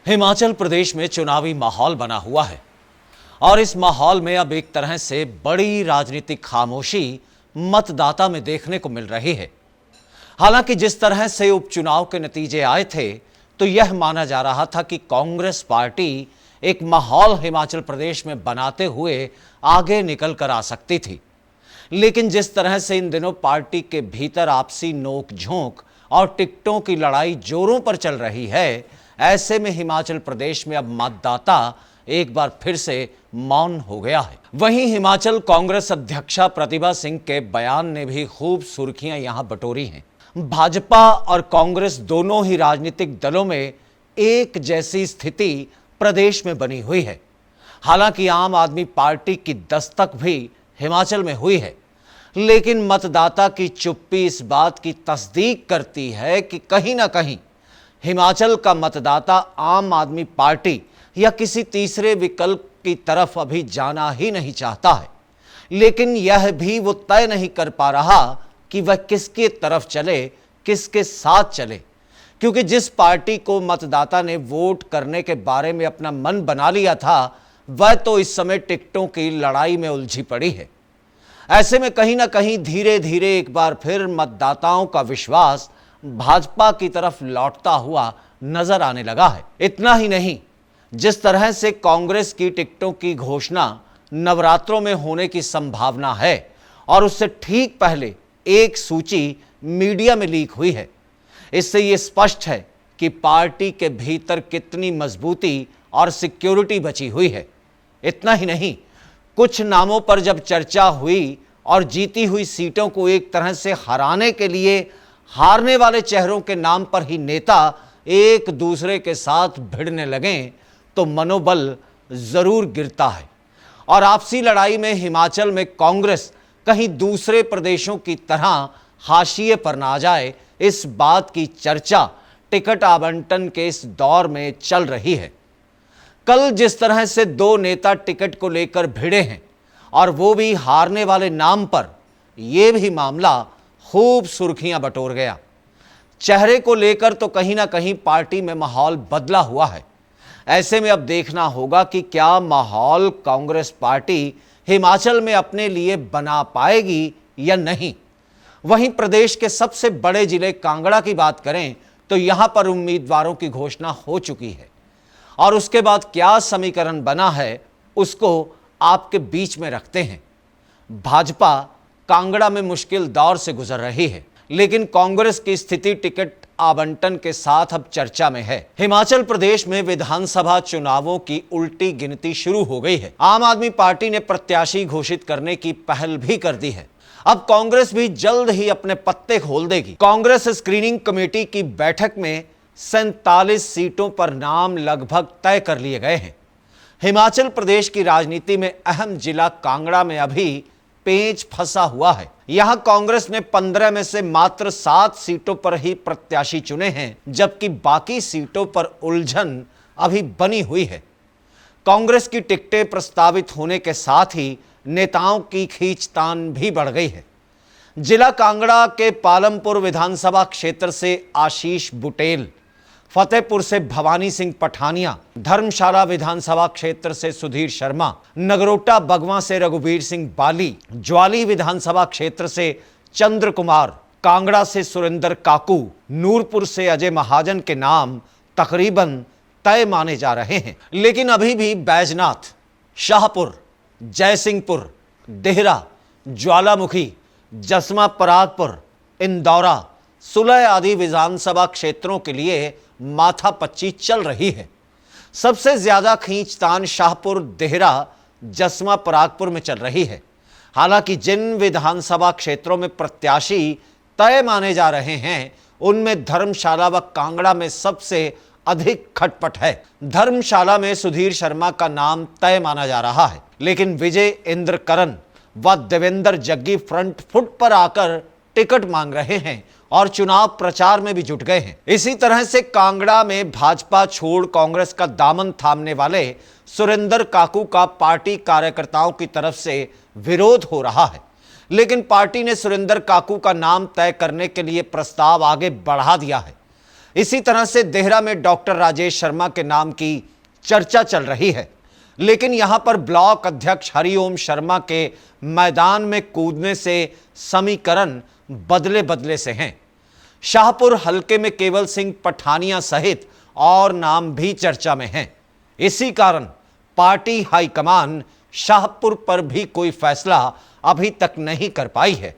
हिमाचल प्रदेश में चुनावी माहौल बना हुआ है और इस माहौल में अब एक तरह से बड़ी राजनीतिक खामोशी मतदाता में देखने को मिल रही है। हालांकि जिस तरह से उपचुनाव के नतीजे आए थे तो यह माना जा रहा था कि कांग्रेस पार्टी एक माहौल हिमाचल प्रदेश में बनाते हुए आगे निकल कर आ सकती थी, लेकिन जिस तरह से इन दिनों पार्टी के भीतर आपसी नोक झोंक और टिकटों की लड़ाई जोरों पर चल रही है, ऐसे में हिमाचल प्रदेश में अब मतदाता एक बार फिर से मौन हो गया है। वहीं हिमाचल कांग्रेस अध्यक्षा प्रतिभा सिंह के बयान ने भी खूब सुर्खियां यहां बटोरी हैं। भाजपा और कांग्रेस दोनों ही राजनीतिक दलों में एक जैसी स्थिति प्रदेश में बनी हुई है। हालांकि आम आदमी पार्टी की दस्तक भी हिमाचल में हुई है, लेकिन मतदाता की चुप्पी इस बात की तस्दीक करती है कि कहीं ना कहीं हिमाचल का मतदाता आम आदमी पार्टी या किसी तीसरे विकल्प की तरफ अभी जाना ही नहीं चाहता है, लेकिन यह भी वो तय नहीं कर पा रहा कि वह किसके तरफ चले, किसके साथ चले, क्योंकि जिस पार्टी को मतदाता ने वोट करने के बारे में अपना मन बना लिया था वह तो इस समय टिकटों की लड़ाई में उलझी पड़ी है। ऐसे में कहीं ना कहीं धीरे धीरे एक बार फिर मतदाताओं का विश्वास भाजपा की तरफ लौटता हुआ नजर आने लगा है। इतना ही नहीं, जिस तरह से कांग्रेस की टिकटों की घोषणा नवरात्रों में होने की संभावना है और उससे ठीक पहले एक सूची मीडिया में लीक हुई है, इससे यह स्पष्ट है कि पार्टी के भीतर कितनी मजबूती और सिक्योरिटी बची हुई है। इतना ही नहीं, कुछ नामों पर जब चर्चा हुई और जीती हुई सीटों को एक तरह से हराने के लिए हारने वाले चेहरों के नाम पर ही नेता एक दूसरे के साथ भिड़ने लगे तो मनोबल जरूर गिरता है और आपसी लड़ाई में हिमाचल में कांग्रेस कहीं दूसरे प्रदेशों की तरह हाशिए पर ना जाए, इस बात की चर्चा टिकट आवंटन के इस दौर में चल रही है। कल जिस तरह से दो नेता टिकट को लेकर भिड़े हैं और वो भी हारने वाले नाम पर, यह भी मामला खूब सुर्खियां बटोर गया। चेहरे को लेकर तो कहीं ना कहीं पार्टी में माहौल बदला हुआ है। ऐसे में अब देखना होगा कि क्या माहौल कांग्रेस पार्टी हिमाचल में अपने लिए बना पाएगी या नहीं। वहीं प्रदेश के सबसे बड़े जिले कांगड़ा की बात करें तो यहां पर उम्मीदवारों की घोषणा हो चुकी है और उसके बाद क्या समीकरण बना है उसको आपके बीच में रखते हैं। भाजपा कांगड़ा में मुश्किल दौर से गुजर रही है, लेकिन कांग्रेस की स्थिति टिकट आवंटन के साथ अब चर्चा में है। हिमाचल प्रदेश में विधानसभा चुनावों की उल्टी गिनती शुरू हो गई है। आम आदमी पार्टी ने प्रत्याशी घोषित करने की पहल भी कर दी है। अब कांग्रेस भी जल्द ही अपने पत्ते खोल देगी। कांग्रेस स्क्रीनिंग कमेटी की बैठक में 47 सीटों पर नाम लगभग तय कर लिए गए हैं। हिमाचल प्रदेश की राजनीति में अहम जिला कांगड़ा में अभी पेंच फंसा हुआ है। यहां कांग्रेस ने 15 में से मात्र 7 सीटों पर ही प्रत्याशी चुने हैं, जबकि बाकी सीटों पर उलझन अभी बनी हुई है। कांग्रेस की टिकटें प्रस्तावित होने के साथ ही नेताओं की खींचतान भी बढ़ गई है। जिला कांगड़ा के पालमपुर विधानसभा क्षेत्र से आशीष बुटेल, फतेहपुर से भवानी सिंह पठानिया, धर्मशाला विधानसभा क्षेत्र से सुधीर शर्मा, नगरोटा बगवां से रघुवीर सिंह बाली, ज्वाली विधानसभा क्षेत्र से चंद्र कुमार, कांगड़ा से सुरेंद्र काकू, नूरपुर से अजय महाजन के नाम तकरीबन तय माने जा रहे हैं। लेकिन अभी भी बैजनाथ, शाहपुर, जयसिंहपुर, देहरा, ज्वालामुखी, जसमा परागपुर, इंदौरा, सुलह आदि विधानसभा क्षेत्रों के लिए माथापच्ची चल रही है। सबसे ज्यादा खींचतान शाहपुर, देहरा, जसमा परागपुर में चल रही है। हालांकि जिन विधानसभा क्षेत्रों में प्रत्याशी तय माने जा रहे हैं उनमें धर्मशाला व कांगड़ा में सबसे अधिक खटपट है। धर्मशाला में सुधीर शर्मा का नाम तय माना जा रहा है, लेकिन विजय इंद्र करण व देवेंद्र जग्गी फ्रंट फुट पर आकर टिकट मांग रहे हैं और चुनाव प्रचार में भी जुट गए हैं। इसी तरह से कांगड़ा में भाजपा छोड़ कांग्रेस का दामन थामने वाले सुरेंद्र काकू का पार्टी कार्यकर्ताओं की तरफ से विरोध हो रहा है, लेकिन पार्टी ने सुरेंद्र काकू का नाम तय करने के लिए प्रस्ताव आगे बढ़ा दिया है। इसी तरह से देहरा में डॉक्टर राजेश शर्मा के नाम की चर्चा चल रही है, लेकिन यहां पर ब्लॉक अध्यक्ष हरिओम शर्मा के मैदान में कूदने से समीकरण बदले बदले से हैं। शाहपुर हलके में केवल सिंह पठानिया सहित और नाम भी चर्चा में हैं। इसी कारण पार्टी हाईकमान शाहपुर पर भी कोई फैसला अभी तक नहीं कर पाई है।